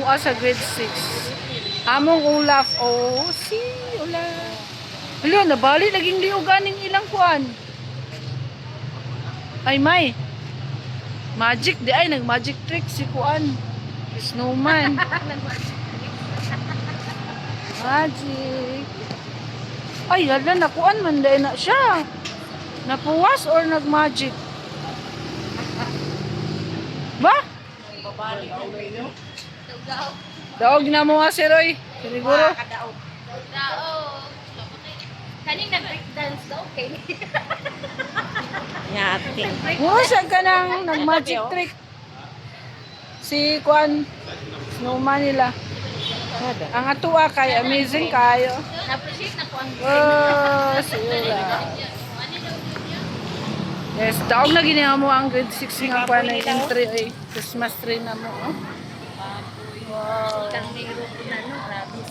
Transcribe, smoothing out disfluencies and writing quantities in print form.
mua sa grade 6. Among Olaf. Oh, si Olaf. Hala, nabali naging liuganing ilang kuan. Ay, may. Magic di ay nag-magic trick si kuan. Snowman. Magic. Ay, hala, nakuan man dahil na siya. Napuwas or nag-magic? Ba? Daog na mo nga si Roy. Siguro. Daog. Kaning nag-break dance daw, okay. Yati. Musa ka nang nag-magic trick. Si kuan. Snowman nila. Ang atua kay amazing kayo. Na-appreciate na ko ang Oh, sila. Yes, daog na ginawa mo ang grade 6 nga pa na entry ay Christmas tree na mo. Oh. kang mayroon na no, grabe.